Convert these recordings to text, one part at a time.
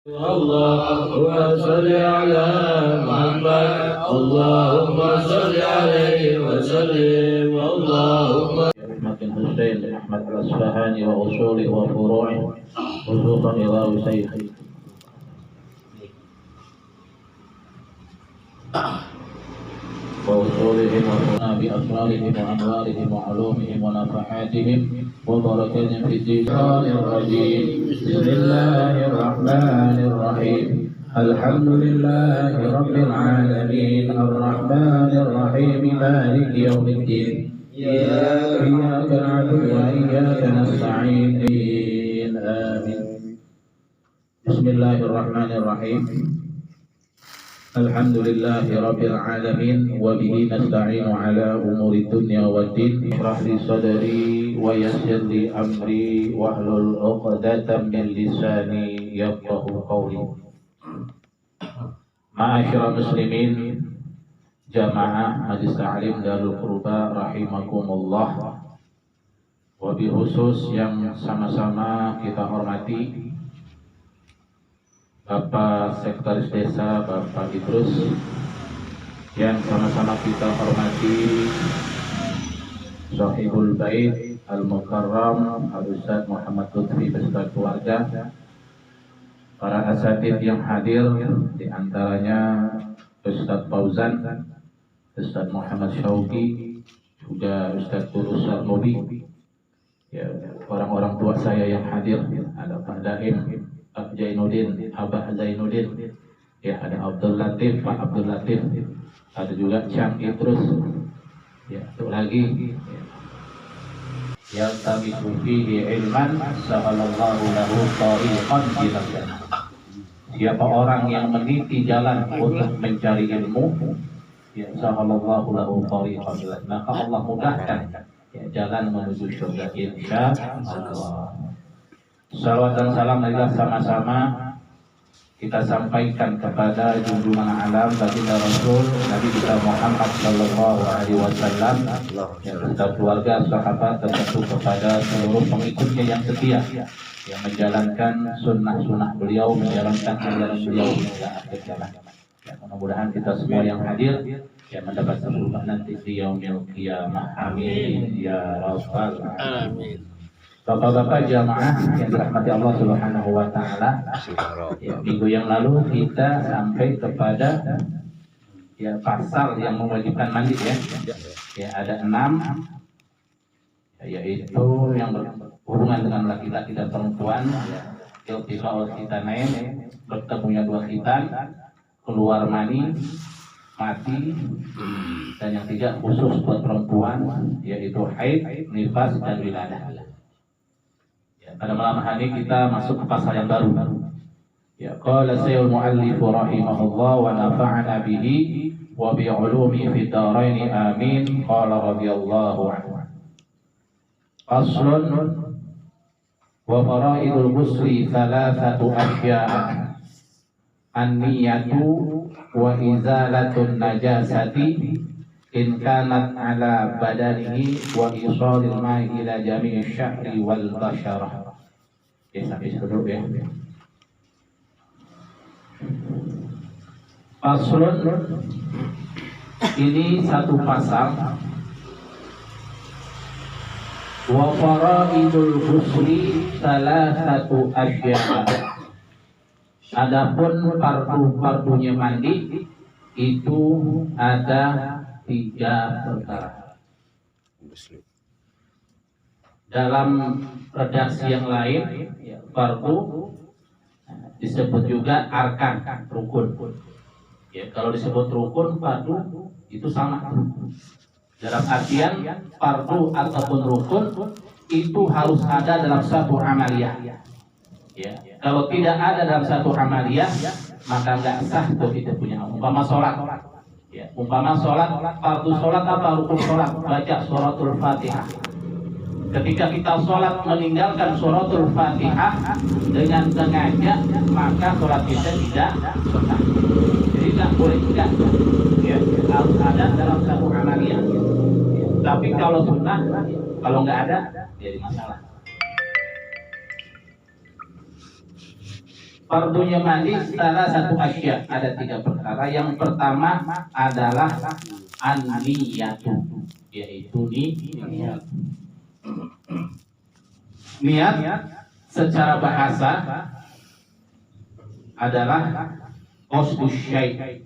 اللهم صل على محمد اللهم صل عليه وسلم اللهم رحمة الحسين أحمد الأصفهاني وأصوله وفروعه خصوصا إلى شيخه وأصولهم وفروعنا بأسرارهم وأنوارهم وعلومهم ونفحاتهم وبركاتهم في الدين الرجيم. بسم الله الرحمن الرحيم. الحمد لله رب العالمين الرحمن الرحيم مالك يوم الدين إياك نعبد وإياك نستعين آمين. بسم الله الرحمن الرحيم. Alhamdulillah Rabbil Alamin wa bihi nasta'inu ala umuri dunya waddin. Ishrah li sadri wa yassir li amri wahlul 'uqdatam min lisani yafqahu qawli. Ma'asyiral muslimin jamaah Majlis Ta'lim Darul Qurba rahimakumullah. Wabil khusus yang sama-sama kita hormati Bapak Sekretaris Desa, Bapak Idrus, yang sama-sama kita hormati Sahibul Bait Al-Mukarram Al-Ustaz Muhammad Lutfi beserta keluarga, para asatidz yang hadir, di antaranya Ustaz Fauzan, Ustaz Muhammad Syauqi, juga Ustaz Tulus Sarmobi, ya, orang-orang tua saya yang hadir, ada Pak Daim, Pak Zainuddin, Abah Zainuddin, ya, ada Abdul Latif, Pak Abdul Latif, ada juga Cang Idrus, ya, satu lagi, ya, tabi'u fihi ilman sahalallahu lahu tariqan ilal jannah. Siapa orang yang meniti jalan untuk mencari ilmu, ya, sahalallahu lahu tariqan ilal jannah, maka Allah mudahkan, ya, jalan menuju surga insyaallah. Salawat dan salam marilah sama-sama kita sampaikan kepada junjungan alam baginda Rasul Nabi kita Muhammad sallallahu alaihi wasallam, yang serta keluarga, sahabat, tentu kepada seluruh pengikutnya yang setia, yang menjalankan sunnah-sunnah beliau, menjalankan ajaran beliau hingga akhir zaman. Ya, mudah-mudahan kita semua yang hadir yang mendapat surga nanti di yaumil qiyamah. Amin ya rabbal alamin. Bapak-bapak jamaah yang dirahmati Allah Subhanahu wa taala, ya, minggu yang lalu kita sampai kepada, ya, pasal yang mewajibkan mandi, ya. Ya, ada 6, yaitu yang berhubungan dengan laki-laki dan perempuan, iltiqa'ul khitanain, bertemunya dua khitan, keluar mani, mati, dan yang 3 khusus buat perempuan, yaitu haid, nifas, dan wiladah. Pada malam hari kita masuk ke pasal yang baru. Ya, qala sayyidul muallif rahimahullah wa nafa'ana bihi wa bi 'ulumi fid dharain amin. Qala radhiyallahu anhu. Aslun wa fara'idul ghusli thalathatu asya'. An-niyatu wa izalatun najasati in kanat ala badanihi wa isalil ma'i ila jami'i syahri wal basharah. Ya, sampai dulu, ya. Faslun, ini satu pasal. Wa fara'idul ghusli salasatu asya'. Adapun fardu-fardunya mandi itu ada 3 perkara. Dalam redaksi yang lain, ya, fardu disebut juga arkan, rukun. Ya, kalau disebut rukun, fardu itu sama. Dalam artian fardu ataupun rukun itu harus ada dalam satu amaliyah. Ya, kalau tidak ada dalam satu amaliyah, maka nggak sah untuk kita punya. Umpama sholat. Ya, umpama sholat, fardu sholat apa rukun sholat? Baca suratul Fatihah. Ketika kita sholat meninggalkan suratul Fatihah dengan sengaja, maka sholat kita tidak sah. Jadi tidak boleh tidak. Ya, harus ada dalam satu amaliyah. Ya, tapi kalau sunnah, kalau nggak ada, jadi masalah. Fardunya mandi salah satu asya, ada 3 perkara. Yang pertama adalah an-niyatu, yaitu niat. Niat secara bahasa adalah qasdus syai',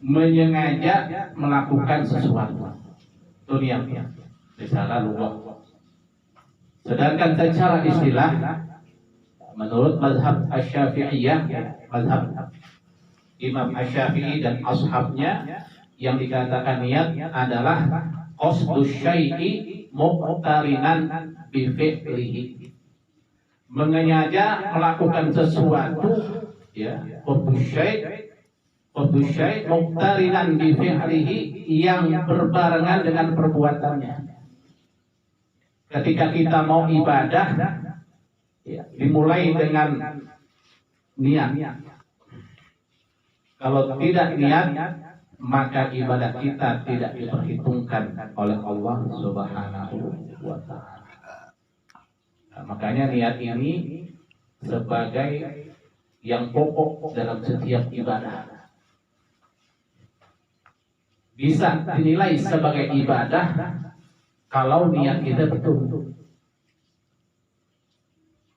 menyengaja melakukan sesuatu. Itu niat secara lugas. Sedangkan secara istilah menurut mazhab Asy-Syafi'iyah, mazhab Imam Asy-Syafi'i dan ashabnya, yang dikatakan niat adalah qasdus syai'i muqtarinan bi fi'lihi, menyengaja melakukan sesuatu, ya, qasdus syai' muqtarinan bi fi'lihi, yang berbarengan dengan perbuatannya. Ketika kita mau ibadah, ya, dimulai dengan niat. Kalau tidak niat, maka ibadah kita tidak diperhitungkan oleh Allah Subhanahu wa Ta'ala. Nah, makanya niat ini sebagai yang pokok dalam setiap ibadah. Bisa dinilai sebagai ibadah kalau niat kita betul.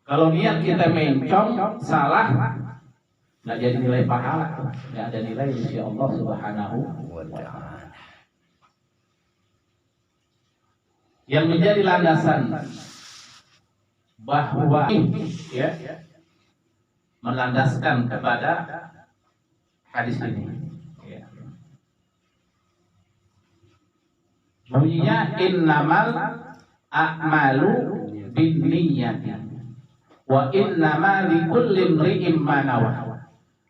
Kalau niat kita mencong, salah, nggak jadi nilai pahala, nggak ada nilai di sisi Allah Subhanahu wa Ta'ala. Yang menjadi landasan bahwa ya, melandaskan kepada hadis ini, ya. Bunyinya innamal a'malu binniyati wa innama likulli imri'in ma nawa.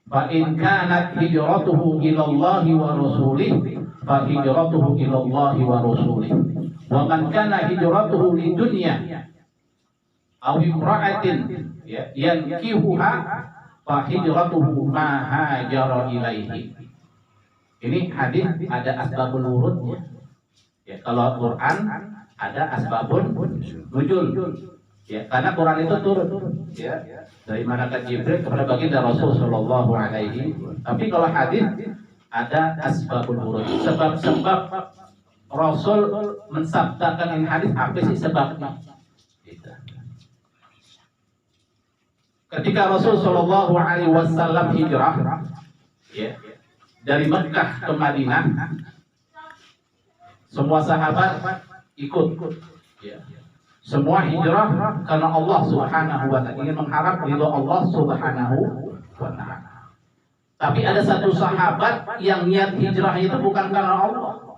Fa in kanat hijratuhu ila Allah wa rasulih fa hijratuhu ila Allah wa rasulih. Wa man kana hijratuhu lidunya aw imra'atin yankihuha fa hijratuhu ma hajara ilaihi. Ini hadis ada asbabul wurudnya. Ya, kalau Quran ada asbabun nuzul. Ya, karena Quran itu turun, ya, dari malaikat Jibril kepada baginda Rasul Shallallahu Alaihi. Tapi kalau hadis ada asbabul wurud, sebab-sebab Rasul mensabdakan ini hadis, apa sih sebabnya? Gitu. Ketika Rasul Shallallahu Alaihi Wasallam hijrah, ya, dari Mekah ke Madinah, semua sahabat ikut, ya. Semua hijrah karena Allah Subhanahu wa Ta'ala, ingin mengharap ridho Allah Subhanahu wa Ta'ala. Tapi ada satu sahabat yang niat hijrah itu bukan karena Allah,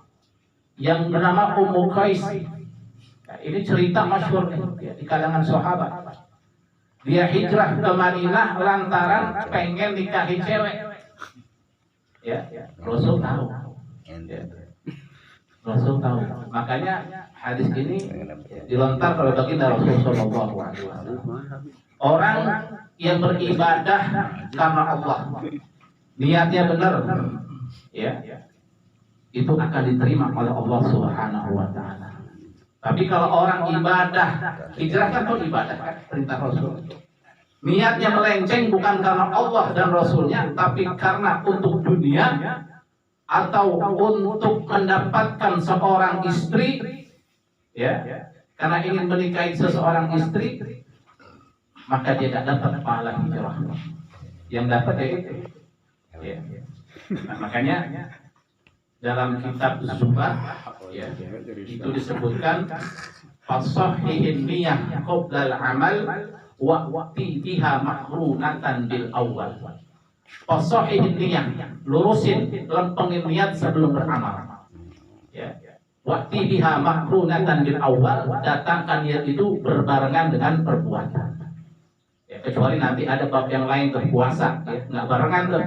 yang bernama Ummu Qais. Nah, ini cerita masyhur di kalangan sahabat. Dia hijrah ke Madinah lantaran pengen nikahi cewek. Ya, Rasul tahu. Ya. Rasul tahu. Makanya hadis ini dilontar kalau baginda Rasul Shallallahu Alaihi Wasallam. Orang yang beribadah karena Allah, niatnya benar, ya, itu akan diterima oleh Allah Subhanahu Wa Taala. Tapi kalau orang ibadah, hijrah kan itu ibadah, kan? Perintah Rasul. Niatnya melenceng bukan karena Allah dan Rasulnya, tapi karena untuk dunia atau untuk mendapatkan seorang istri, ya, karena ingin menikahi seseorang istri, maka dia tidak dapat pahala hijrah. Yang dapat ya itu, ya. Nah, makanya dalam kitab Zuhad, ya, itu disebutkan fasahihin niyah qoblal amal wa'ti biha makrunatan bil awal. Fasahihin niyah, lurusin, lempengin niat sebelum beramal. Ya. Wa'ti biha makrunatan bil awal, datangkan niat itu berbarengan dengan perbuatan. Ya, kecuali nanti ada bab yang lain tuh, puasa, ya, nggak barengan tuh.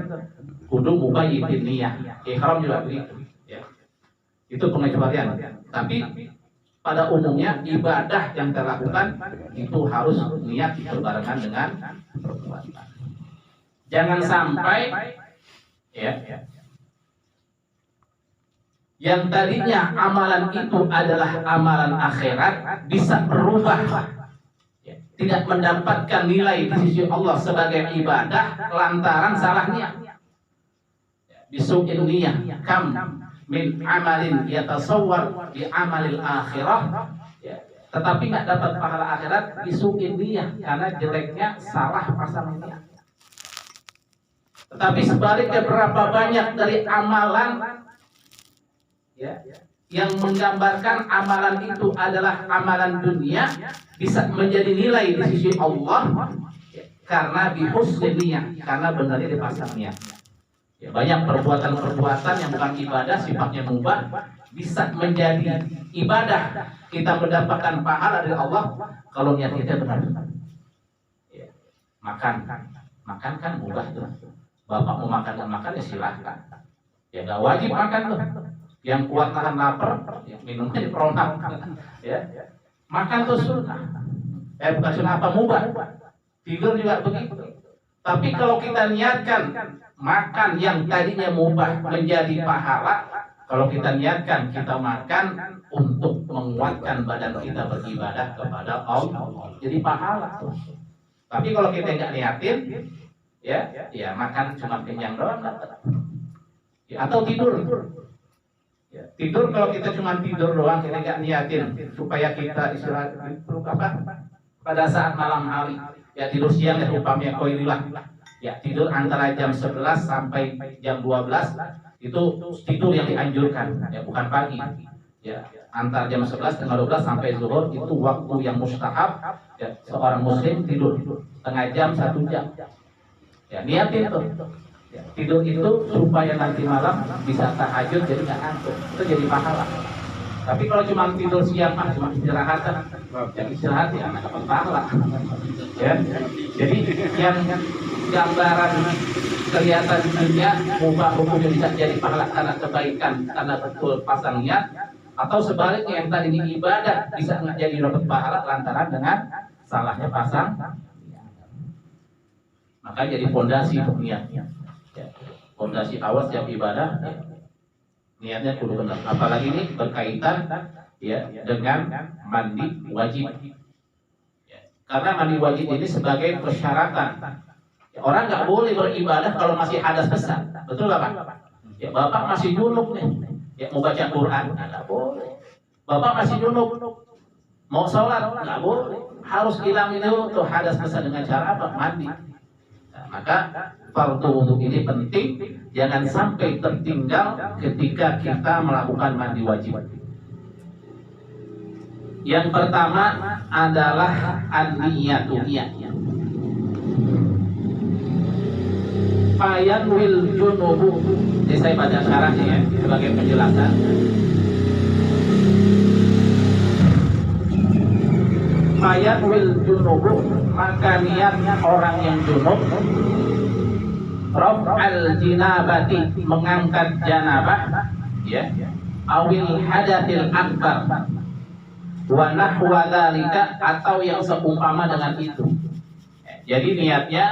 Kudu mubayyitin niyah, ihram juga begitu. Ya. Itu pengecualian. Tapi pada umumnya ibadah yang terlakukan itu harus niat berbarengan dengan perbuatan. Jangan sampai, ya, yang tadinya amalan itu adalah amalan akhirat bisa berubah, tidak mendapatkan nilai di sisi Allah sebagai ibadah lantaran salah niat. Bisu'in niyah kam min amalin yatasawwar bi amalil akhirah, tetapi nggak dapat pahala akhirat bisu'in niyah karena jeleknya salah pasang niat. Tetapi sebaliknya berapa banyak dari amalan yang menggambarkan amalan itu adalah amalan dunia bisa menjadi nilai di sisi Allah karena bihusnil niyah, karena benarnya dipasang niat. Banyak perbuatan-perbuatan yang bukan ibadah, sifatnya mubah, bisa menjadi ibadah. Kita mendapatkan pahala dari Allah kalau niat kita benar. Makan kan mubah tuh. Bapak mau makan dan makan ya silahkan. Ya nggak wajib makan tuh. Yang kuat tahan lapar, ya minumnya diperontak. Makan tuh sunnah. Bukan sunnah apa, mubah. Tidur juga begitu. Tapi kalau kita niatkan makan yang tadinya mubah menjadi pahala, kalau kita niatkan kita makan untuk menguatkan badan kita beribadah kepada Allah, jadi pahala. Tapi kalau kita nggak niatin, ya makan cuma kenyang doang dapat. Atau tidur. Tidur kalau kita cuma tidur doang, kita nggak niatin supaya kita istirahat pada saat malam hari. Ya tidur siang ya umpamanya koililah. Ya tidur antara jam 11 sampai jam 12 itu tidur yang dianjurkan, ya bukan pagi. Ya antara jam 11 dengan 12 sampai zuhur itu waktu yang mustahab. Ya seorang muslim tidur setengah jam, 1 jam. Ya niatin tuh. Ya, tidur itu supaya nanti malam bisa tahajud jadi nggak ngantuk, itu jadi pahala. Tapi kalau cuma tidur siang cuma istirahat, yang istirahat ya nggak dapat pahala. Ya, jadi yang gambaran kelihatan di dunia mubah hukumnya bisa jadi pahala karena kebaikan, karena betul pasang niat, atau sebaliknya yang tadi ini ibadah bisa nggak jadi dapat pahala lantaran dengan salahnya pasang. Maka jadi fondasi untuk niatnya. Fondasi awal setiap ibadah niatnya kudu benar. Apalagi ini berkaitan dengan mandi wajib. Karena mandi wajib ini sebagai persyaratan. Orang nggak boleh beribadah kalau masih hadas besar. Betul Bapak? Ya Bapak masih junub nih. Ya mau baca Quran nggak boleh. Bapak masih junub. Mau sholat nggak boleh. Harus hilang itu tuh hadas besar dengan cara apa? Mandi. Maka fardu wudhu ini penting, jangan sampai tertinggal ketika kita melakukan mandi wajib. Yang pertama adalah an-niyatu, niat. Fayanwil junubu. Jadi saya baca syarahnya ya sebagai penjelasan. Fayanwil junubu, maka niatnya orang yang junub, raf'al jinabati, mengangkat janabah, awil hadatsil akbar, wa nahwa dzalika, atau yang seumpama dengan itu. Jadi niatnya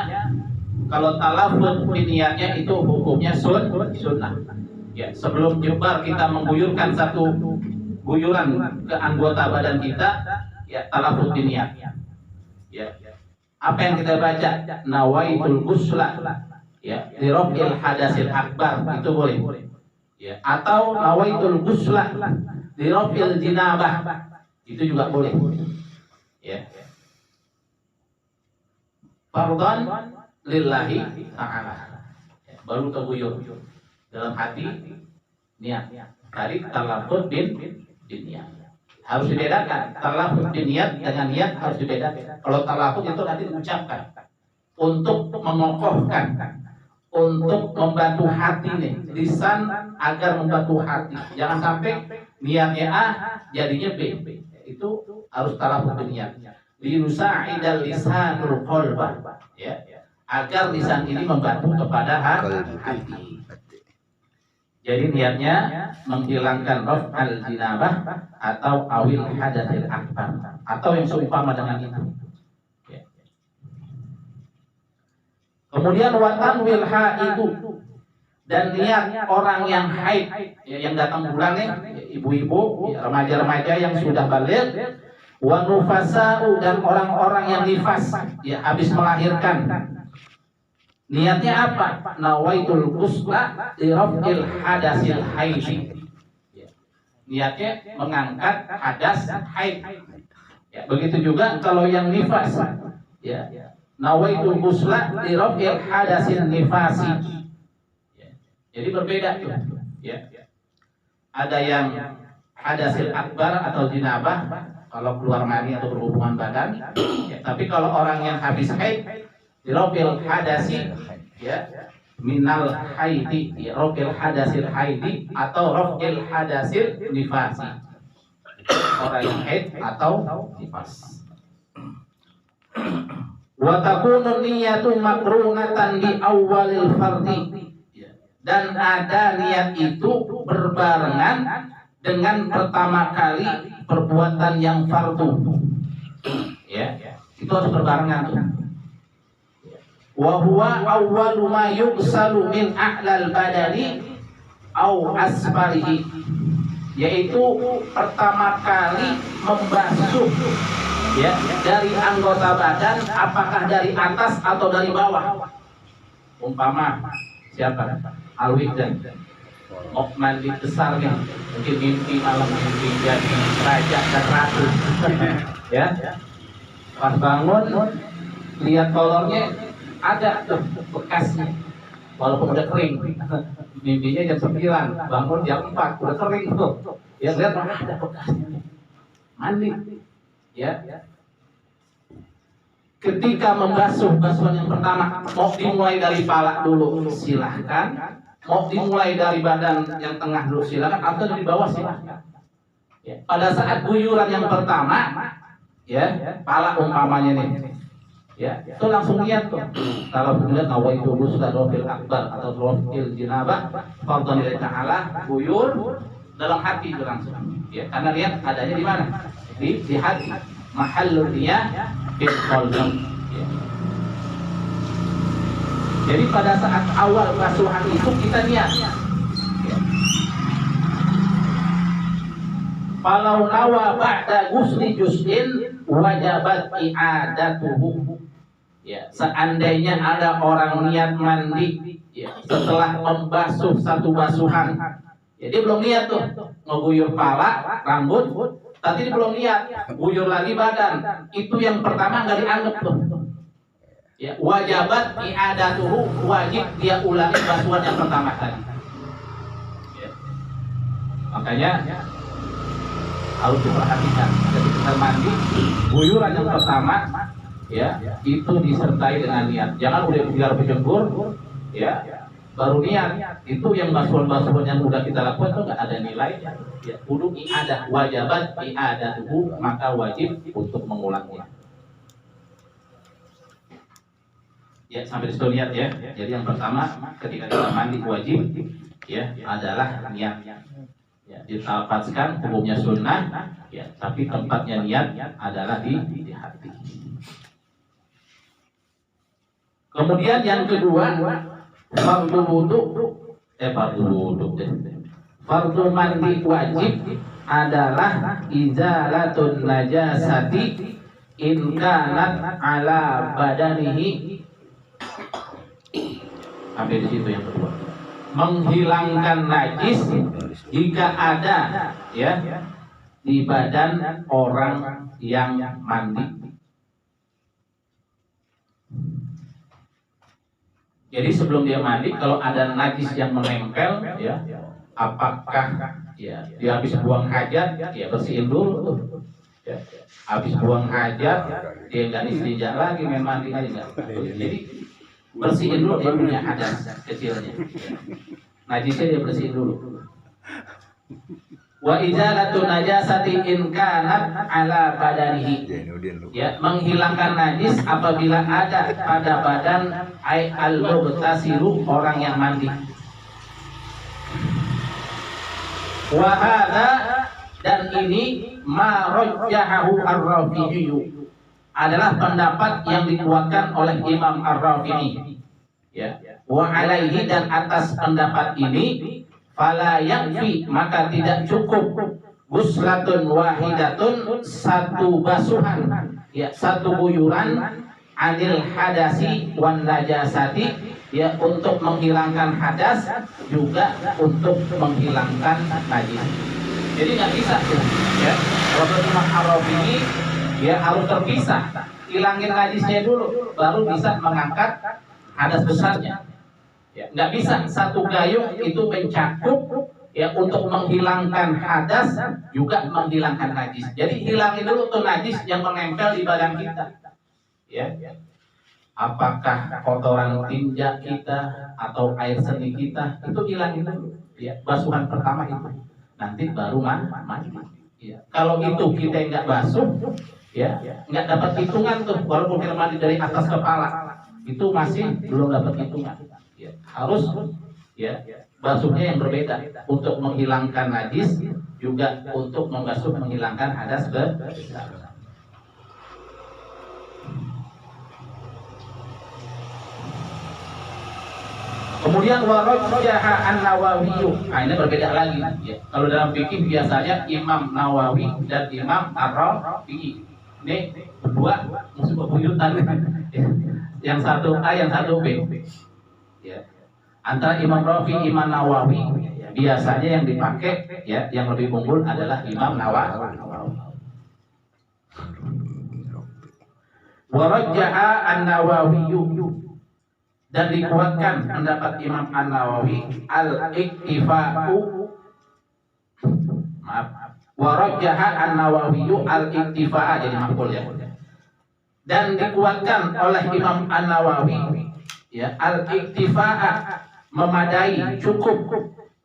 kalau talaffuz niatnya itu hukumnya sunnah. Ya, sebelum jembar kita mengguyurkan satu guyuran ke anggota badan kita, ya talaffuz niat. Ya. Apa yang kita baca? Nawaitul ghusla, ya, li raf'il hadatsil akbar, itu boleh. Ya, atau nawaitul ghusla li raf'il jinabah, itu juga boleh. Ya. Fardhan lillahi ta'ala. Baru terguyur dalam hati niat. Tadi talaffuz bin niat. Harus dibedakan talaffuz bin niat dengan niat, harus dibedakan. Kalau talaffuz itu nanti diucapkan untuk mengokohkan, untuk membantu hati nih, lisan agar membantu hati. Jangan sampai niatnya A jadinya B. Itu harus talaffuz bin niat. Liyusa'idal lisanul qalbah, ya, agar lisan ini membantu kepada hati. Jadi niatnya menghilangkan raf'al jinabah atau awil hadatsil akbar, atau yang seumpama dengan itu. Ya. Kemudian watanwil haidu, dan niat orang yang haid, ya, yang datang bulan nih, ibu-ibu, remaja-remaja yang sudah balik, wa nufasa'u dan orang-orang yang nifas, ya habis melahirkan. Niatnya apa? Nawaitul ghusla li raf'il hadasil haid. Niatnya mengangkat hadas haid. Ya, begitu juga kalau yang nifas, ya. Nawaitul ghusla li raf'il hadasil nifasi. Ya. Jadi berbeda tuh, ya. Ada yang hadasil akbar atau jinabah kalau keluar mani atau berhubungan badan, ya. Tapi kalau orang yang habis haid li raf'il hadasi, ya, minal haidi, ya, raf'il hadasil haidi atau raf'il hadasil nifasi, orang yang haid atau nifas. Wa takunu niyatu makrunatan di awalil fardi, dan ada niat itu berbarengan dengan pertama kali perbuatan yang fardu, ya, itu harus berbarengan tuh. Wa huwa awwalu ma yughsalu min a'lal badani au asfalihi, yaitu pertama kali membasuh, ya, dari anggota badan, apakah dari atas atau dari bawah. Umpama siapa? Alwikdan mau mandi besar nih, mungkin mimpi malam mimpi jadi raja dan ratu, ya, pas bangun lihat kolornya ada tuh bekasnya, walaupun udah kering. Mimpinya jam 9, bangun jam 4, udah kering tuh. Ya lihat ada bekasnya, mandi, ya. Ketika membasuh basuhan yang pertama, mau dimulai dari pala dulu silahkan, mau dimulai dari badan yang tengah dulu silahkan, atau dari bawah silahkan. Ya. Pada saat guyuran yang pertama, ya, pala umpamanya nih, ya, itu langsung niat tuh. Kalau kemudian nawaitu ghusla rafil akbar atau rafil jinabah fardhan lillahi ta'ala, guyur dalam hati itu langsung, ya, karena niat adanya di mana? Di hati. Mahallul niyah fil qalbi, ya. Jadi pada saat awal basuhan itu kita niat, ya. Falau nawa ba'da ghusli juz'in wajabat i'adatuhu. Ya, seandainya ada orang niat mandi, ya, setelah membasuh satu basuhan, ya, dia belum niat tuh ngeguyur pala, rambut, tapi dia belum niat guyur lagi badan, itu yang pertama nggak dianggap tuh. Ya, wajabat i'adatuhu, wajib dia ulangi basuhan yang pertama tadi. Ya. Makanya harus diperhatikan ketika kita mandi, guyuran yang pertama, ya, itu disertai dengan niat. Jangan udah biar berjemur, ya, baru niat. Itu yang basuhan-basuhan yang udah kita lakukan itu nggak ada nilainya. Ya, kudu i'adah, wajabat i'adatuhu, maka wajib untuk mengulangnya. Ya, sampai di situ niat, ya. Jadi yang pertama ketika kita mandi wajib, ya, adalah niat. Ya, ditafsirkan hukumnya sunnah, ya, tapi tempatnya niat adalah di hati. Kemudian yang kedua, fardu wudu, fardu mandi wajib adalah izalatun najasati in kanat ala badanihi. Sampai di situ yang kedua. Menghilangkan najis jika ada, ya, di badan orang yang mandi. Jadi sebelum dia mandi, kalau ada najis yang menempel, ya, apakah, ya, dia habis buang hajat, ya, bersihin dulu. Ya. Habis buang hajat, dia nggak istinja lagi, main mandi aja nggak. Jadi bersihin dulu dia punya hadas kecilnya. Najisnya dia bersihin dulu. Wa izalatu najasati in kanat ala badanihi. Ya, menghilangkan najis apabila ada pada badan ai al-mughtasilu, orang yang mandi. Wa hadza, dan ini ma rajjahahu ar-Rafi'i, adalah pendapat yang dikuatkan oleh Imam Ar-Rafi'i. Ya. Wa alaihi, dan atas pendapat ini fala yakfi, maka tidak cukup guslatun wahidatun, satu basuhan, ya, satu guyuran, anil hadasi wan najasati, ya, untuk menghilangkan hadas juga untuk menghilangkan najis. Jadi nggak bisa tuh, ya. Kalau Imam Ar-Rafi'i, ya, harus terpisah, hilangin najisnya dulu, baru bisa mengangkat hadas besarnya. Ya, nggak bisa satu gayung itu mencakup, ya, untuk menghilangkan hadas juga menghilangkan najis. Jadi hilangin dulu tuh najis yang menempel di badan kita. Ya, apakah kotoran tinja kita atau air seni kita, itu hilangin dulu. Ya, basuhan pertama itu. Nanti baru mandi. Ya. Kalau itu kita nggak basuh, ya, nggak dapat hitungan tuh. Walaupun kita mandi dari atas kepala, itu masih belum dapat hitungan. Ya, harus, ya, basuhnya yang berbeda untuk menghilangkan najis juga untuk membasuh menghilangkan hadas besar. Kemudian warajjaha an-Nawawi. Nah, ini berbeda lagi. Ya. Kalau dalam fikih biasanya Imam Nawawi dan Imam Ar-Rafi'i. Ini berdua musuh bebuyutan. Yang satu A, yang satu B. Ya. Antara Imam Rafi'i, Imam Nawawi, ya, biasanya yang dipakai, ya, yang lebih unggul adalah Imam Nawawi. Warajjaha an-Nawawi, dan dikuatkan pendapat Imam An-Nawawi al-iktifa'u, maaf, warajjaha an-Nawawi al-iktifa'a, jadi maf'ul, ya, dan dikuatkan oleh Imam An-Nawawi, ya, al-iktifa'a, memadai, cukup,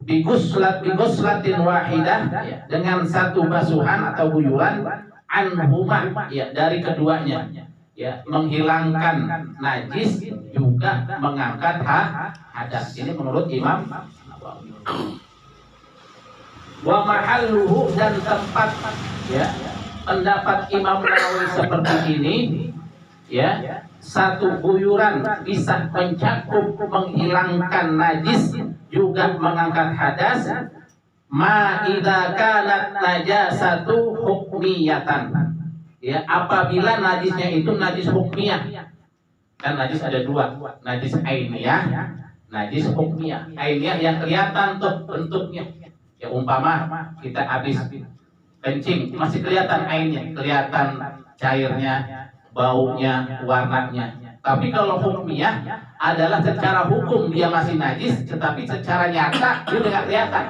biguslatin wahidah, ya, dengan satu basuhan atau guyuran, anhuma, ya, dari keduanya, ya, menghilangkan najis juga mengangkat hadas. Ini menurut Imam Nawawi. Wa mahalluhu, dan tempat, ya, pendapat Imam Nawawi seperti ini, ya, satu guyuran bisa mencakup menghilangkan najis juga mengangkat hadas, ma idza kanat najasatu hukmiyatan, ya, apabila najisnya itu najis hukmiyah. Kan najis ada dua, najis ainiyah, najis hukmiyah. Ainiyah yang kelihatan tuh bentuknya, ya, umpama kita habis kencing masih kelihatan ainnya, kelihatan cairnya, baunya, warnanya. Tapi kalau hukmiyah adalah secara hukum dia masih najis, tetapi secara nyata dia udah nggak kelihatan,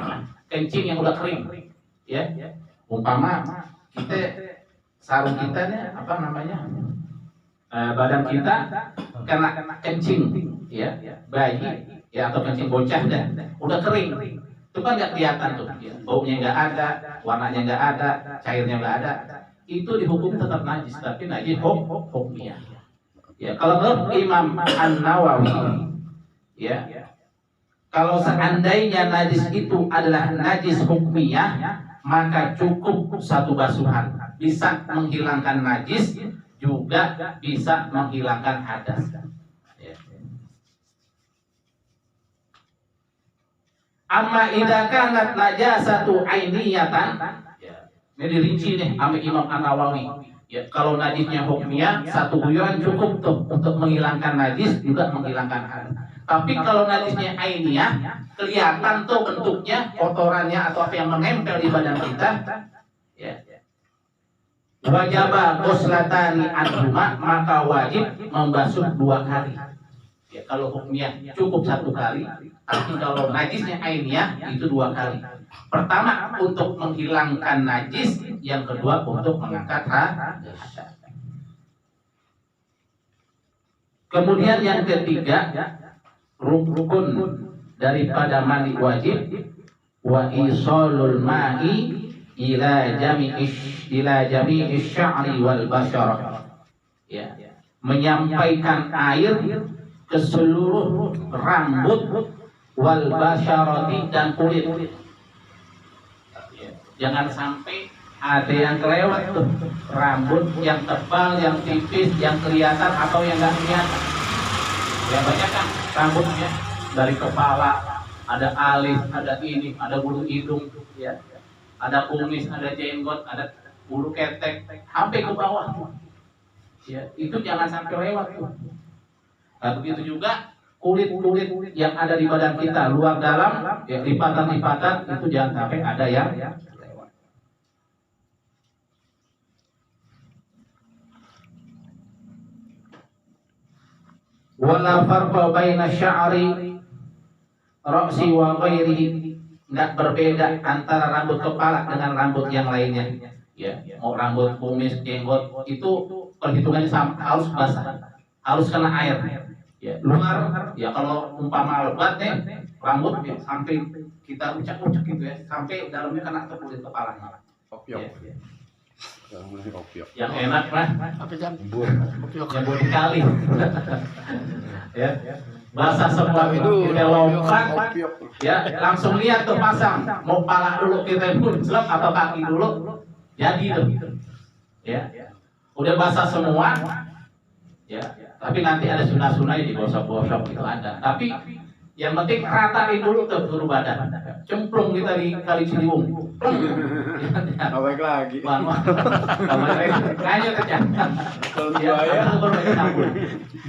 kencing yang udah kering, ya. Umpama kita, sarung kita nih, apa namanya, badan kita kena kencing, ya, bayi, ya, atau kencing bocah, udah kering, itu kan nggak kelihatan tuh, ya. Baunya nggak ada, warnanya nggak ada, cairnya nggak ada, itu dihukum tetap najis, tapi najis hukmiyah. Ya, kalau menurut Imam An-Nawawi, ya, kalau seandainya najis itu adalah najis hukmiyah, maka cukup satu basuhan bisa menghilangkan najis juga bisa menghilangkan hadas. Ya. Amma idza kanat najasatu ainiyatan, ya, ini dirinci nih sama Imam An-Nawawi. Ya, kalau najisnya hukmiyah, satu guyuran cukup tuh untuk menghilangkan najis juga menghilangkan hadas. Tapi kalau najisnya ainiyah, kelihatan tuh bentuknya, kotorannya atau apa yang menempel di badan kita, ya, wajaba ghuslatani anhuma, maka wajib membasuh 2 kali. Ya, kalau hukmiyah cukup 1 kali, tapi kalau najisnya ainiyah itu 2 kali. Pertama untuk menghilangkan najis, yang kedua untuk mengangkat hadas. Kemudian yang ketiga, rukun daripada mandi wajib, wa isalul ma'i ila jami'i sya'ri wal basyarah, ya, menyampaikan air ke seluruh rambut, wal basyarati, dan kulit. Jangan sampai ada yang kelewat tuh, rambut yang tebal, yang tipis, yang kelihatan atau yang nggak kelihatan. Ya, banyak kan rambutnya dari kepala, ada alis, ada ini, ada bulu hidung, ya. ada kumis, ada jenggot, ada bulu ketek, sampai ke bawah. Ya, itu jangan sampai lewat tuh. Nah, begitu juga kulit-kulit yang ada di badan kita, luar dalam, ya, lipatan-lipatan itu jangan sampai ada yang lewat. Wala farqa baina sya'ri ra'si wa ghairihi, enggak berbeda antara rambut kepala dengan rambut yang lainnya. Ya, mau rambut, kumis, jenggot itu perhitungannya sama, harus basah, harus kena air. Ya, luar ya kalau umpama lebat rambut ya, sampai kita ucak-ucak gitu ya, sampai dalamnya kena ke kulit kepala. Opiok. Ya. Opiok. Yang enak lah, Apa jam? yang boleh kali. Ya, basah semua kita lompat, Opiok. ya langsung lihat tuh pasang, mau pala dulu kita selap atau kaki dulu, jadi tuh. Ya, udah basah semua, ya. Tapi nanti ada sunah-sunahnya di gosok-gosok itu ada. Tapi yang penting ratain dulu tuh seluruh badan. Cemplung kita di Kali Ciliwung. Awek lagi. Kayaknya kejam. Kalau Ya, buaya. baru baca campur.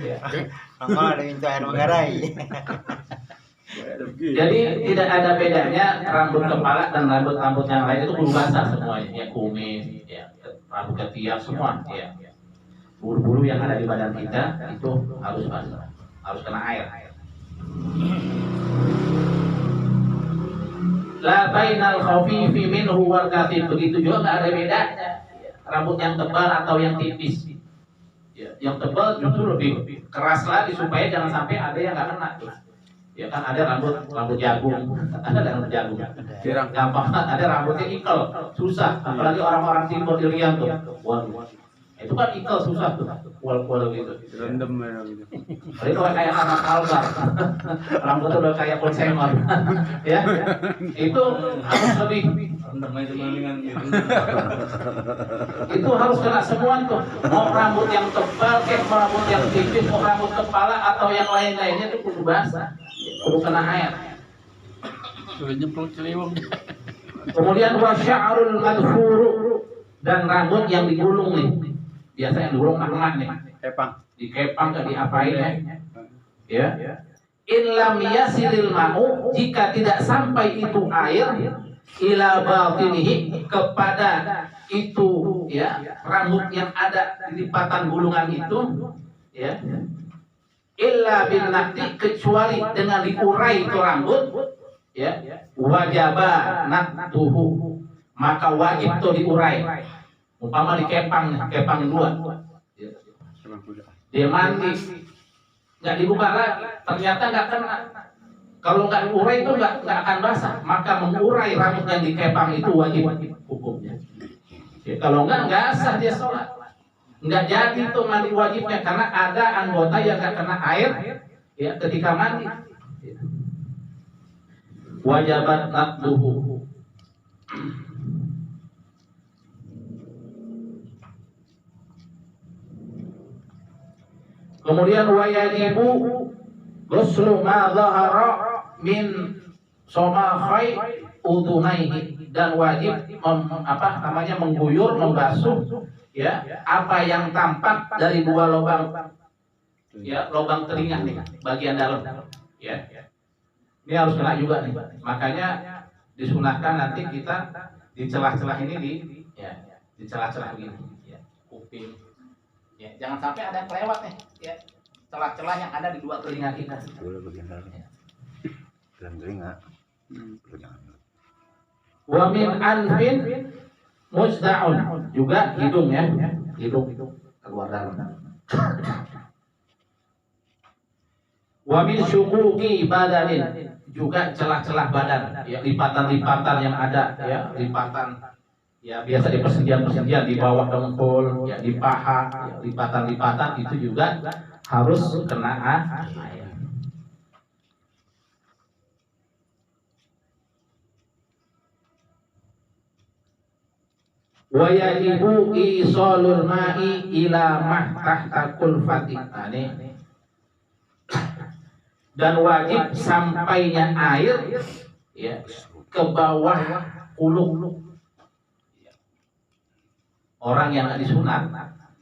Ya. Mangkal ada minta air manggarai. Jadi tidak ada bedanya rambut kepala dan rambut-rambut yang lain itu bulu basah semuanya. Ya kumis, ya rambut ketiak semua. Ya. Bulu-bulu yang ada di badan kita itu harus basah, harus kena air. La bainal khafifi minhu wal kathir, begitu juga nggak ada bedanya rambut yang tebal atau yang tipis. Ya, yang tebal justru lebih keras lagi supaya jangan sampai ada yang nggak kena. Ya kan ada rambut jagung, ada rambut jagung. Gampang, ada rambutnya ikel, susah. Apalagi orang-orang timur Irian tuh. Waduh. Itu kan ikel susah tuh, kual-kual gitu. Rendem gitu. Jadi kalau kayak anak kalbar, rambutnya udah kayak konsemer, ya, itu harus lebih. Itu harus kena semua tuh. Mau rambut yang tebal, kayak mau rambut yang tipis, mau rambut kepala atau yang lain-lainnya itu kudu basah, kudu kena air. Sudah nyemplung Ciliwung. Kemudian wasya'rul madhuru, dan rambut yang digulung nih. Biasanya digulung emak nih. Kepang. Dikepang ke diapain ya? In lam yasilil ma'u, jika tidak sampai itu air ila batinihi, kepada itu ya rambut yang ada di lipatan gulungan itu ya, illa bin nakti, kecuali dengan diurai itu rambut ya, wajaba naktuhu, maka wajib itu diurai. Umpama dikepang dua, dia mandi nggak dibuka lagi, ternyata nggak kena. Kalau nggak diurai itu nggak akan basah, maka mengurai rambut yang dikepang itu wajib hukumnya. Ya, kalau nggak sah dia sholat, nggak jadi itu mandi wajibnya, karena ada anggota yang nggak kena air ya ketika mandi. Wajibat nakduhu. Kemudian wajibu ghuslu ma dhahara min somakhai udunaihi, dan wajib mengguyur, membasuh ya apa yang tampak dari dua lubang ya, lubang telinga nih, bagian dalam ya. Ini harus kena juga nih. Makanya disunahkan nanti kita di celah-celah ini di celah-celah begini ya, kuping. Ya, jangan sampai ada yang kelewat nih, ya. Celah-celah yang ada di dua telinga kita. Dulu bagian dalamnya. Dalam telinga. Wa min anfin musda'un, juga hidung ya, hidung keluar dalam. Wa min syukuki badanin, juga celah-celah badan, ya lipatan-lipatan yang ada, ya lipatan. Ya biasa di persendian-persendian di bawah dengkul, ya di paha, ya, lipatan-lipatan itu juga harus kena air. Wa yajibu isalul ma'i ila mahta kulfati. Dan wajib sampainya air ya ke bawah kuluk. Orang yang nggak disunat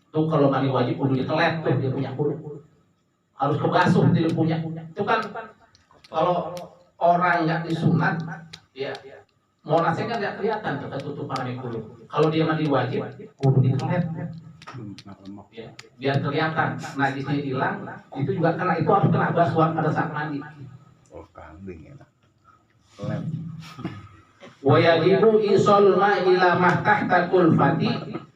tuh kalau mandi wajib kudunya kelet tuh dia punya kudu. Harus kebasuh dia punya. Itu kan kalau orang nggak disunat ya monasnya kan nggak kelihatan ketutupan kudu. Kalau dia mandi wajib kudu dikelet. Ya, biar kelihatan najisnya hilang. Itu juga karena itu harus kena basuhan pada saat mandi. Oh, kambing ya. Lem. Wa yajibu isul ma ila mahtahta kulfati,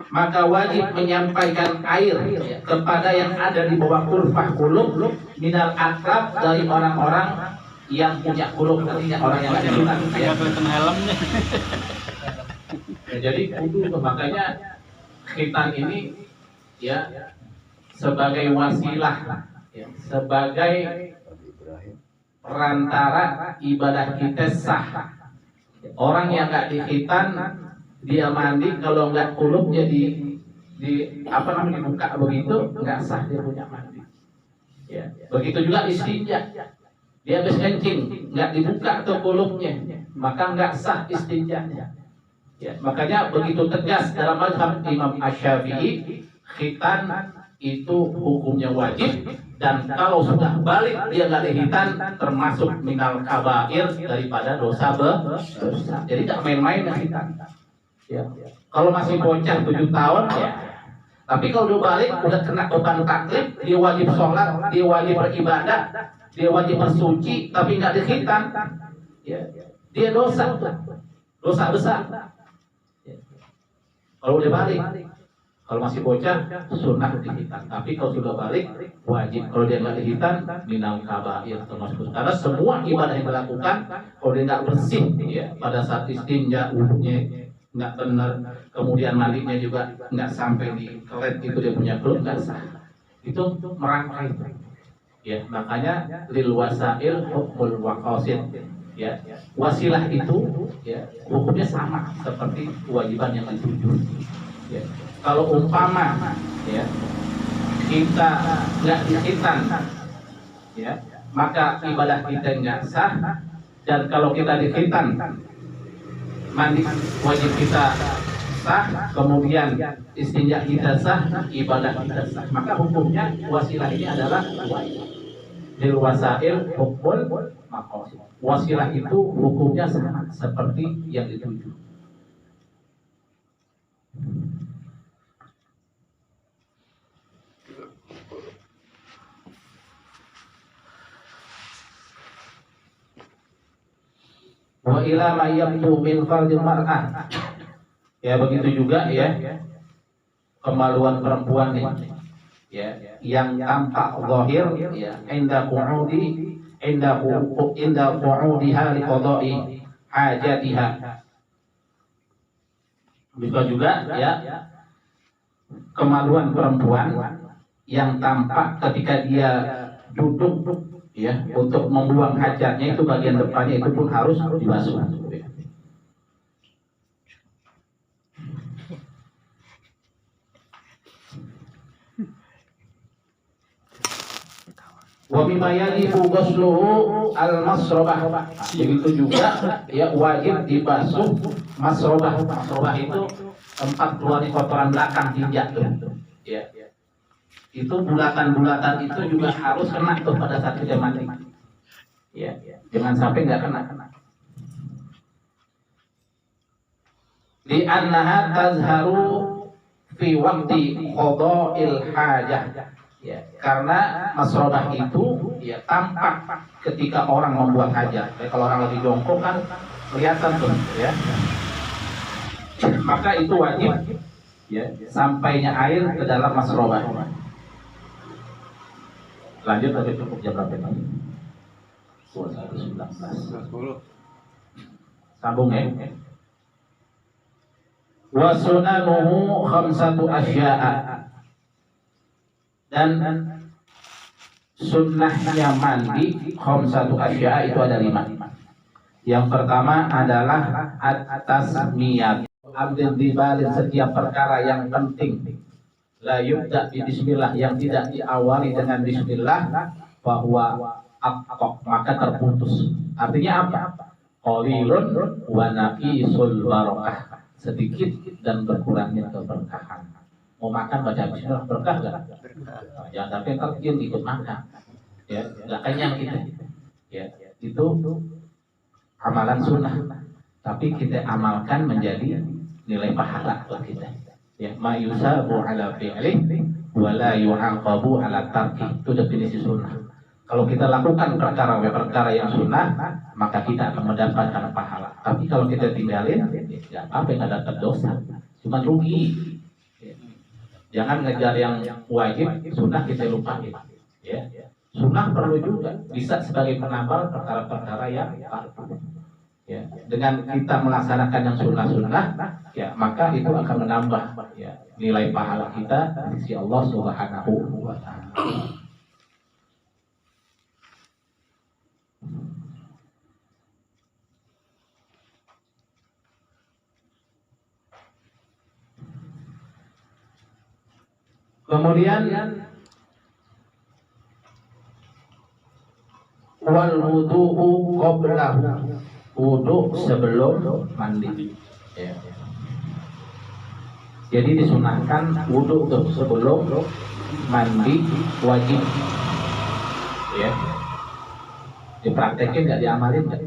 maka wajib menyampaikan air kepada yang ada di bawah kulfah kulub minal akrab dari orang-orang yang punya kulub, artinya orang yang ada sunat ya. Kelihatan helmnya. Ya, jadi kudu makanya khitan ini ya sebagai wasilah ya, sebagai Nabi Ibrahim. perantara ibadah kita sah. Orang yang nggak dikhitan dia mandi kalau nggak kulupnya di apa namanya dibuka begitu nggak sah dia punya mandi. Ya. Begitu juga istinja. Dia habis kencing nggak dibuka tuh kulupnya maka nggak sah istinjanya. Ya. Makanya begitu tegas dalam mazhab Imam Asy-Syafi'i khitan itu hukumnya wajib, dan kalau sudah balik dia nggak dihitan termasuk minal kabair daripada dosa besar. Jadi nggak main-main khitan. Ya. Kalau masih bocah 7 tahun ya. Tapi kalau udah balik udah kena beban taklif, dia wajib sholat, dia wajib beribadah, dia wajib bersuci, tapi nggak dikhitan, ya. Dia dosa besar. Ya. Kalau udah balik. Kalau masih bocah, sunnah dihitan. Tapi kalau sudah balik, wajib. Kalau dia nggak dihitan, minal kabair termasuk. Karena semua ibadah yang dilakukan, kalau dia nggak bersih, ya, pada saat istinja, wudhunya nggak benar, kemudian mandinya juga nggak sampai di kelet itu dia punya klub nggak sah. Itu merangkai. Ya, makanya lil wasail hukmul waqasid. Ya, wasilah itu, ya, hukumnya sama seperti kewajiban yang dituju. Ya. Kalau umpama ya kita nggak dikhitan ya maka ibadah kita nggak sah, dan kalau kita dikhitan mandi wajib kita sah, kemudian istinja kita sah, ibadah kita sah, maka hukumnya wasilah ini adalah wajib. Lil wasail hukmul maqasid. Wasilah itu hukumnya sama seperti yang dituju. Wa ila ma yabdu min fardil mar'ah. Ya begitu juga ya kemaluan perempuan nih. Ya, yang tampak zahir ya inda qu'udiha li qada'i hajatiha. Bisa juga ya kemaluan perempuan yang tampak ketika dia duduk ya untuk membuang hajatnya, itu bagian depannya itu pun harus dibasuh. Wa mimma yajibu ghusluhu al-masrabah. Begitu juga ya wajib dibasuh masrabah. Masrabah itu tempat keluarnya kotoran belakang tinja tuh. Ya. Itu bulatan-bulatan itu juga harus kena tuh pada saat kita mandi. Ya, jangan sampai nggak kena. Li annaha tazharu fi waqti qada'il hajah. Ya, karena masrabah itu ya tampak ketika orang membuat hajat. Ya, kalau orang lagi jongkok kan kelihatan tuh, ya. Maka itu wajib ya sampainya air ke dalam masrabah. Lanjut atau cukup jam berapa tadi? 10. Sambung ya. Wa sunanuhu khamsatu asya'a. Dan sunnahnya mandi khamsatu asya'a itu ada 5. Yang pertama adalah at-tasmiyah. Ambil di balik setiap perkara yang penting. La yubda bi bismillah, yang tidak diawali dengan bismillah bahwa aqaq, maka terputus. Artinya apa? Qalilun wa naqisul barakah. sedikit dan berkurangnya keberkahan. Mau makan baca bismillah berkah nggak? Jangan sampai ntar jin ikut makan, ya nggak kenyang kita. Ya itu amalan sunnah, tapi kita amalkan menjadi nilai pahala buat kita. Ya ma yusabu ala fi'li wa la yu'aqabu ala tarki, itu definisi sunnah. Kalau kita lakukan perkara yang sunnah, maka kita akan mendapatkan pahala. Tapi kalau kita tinggalin, ya apa yang ada dosa, cuma rugi. Jangan ngejar yang wajib, sunnah kita lupain. Ya, sunnah perlu juga bisa sebagai penambal perkara-perkara yang fardu. Ya, dengan kita melaksanakan yang sunnah-sunnah, ya maka itu akan menambah ya nilai pahala kita di sisi Allah Subhanahu wa Ta'ala. Kemudian wal wudu'u qablahu, wudu sebelum mandi. Ya. Jadi disunahkan wudu sebelum mandi wajib. Ya. Dipraktekin nggak diamalin nggak?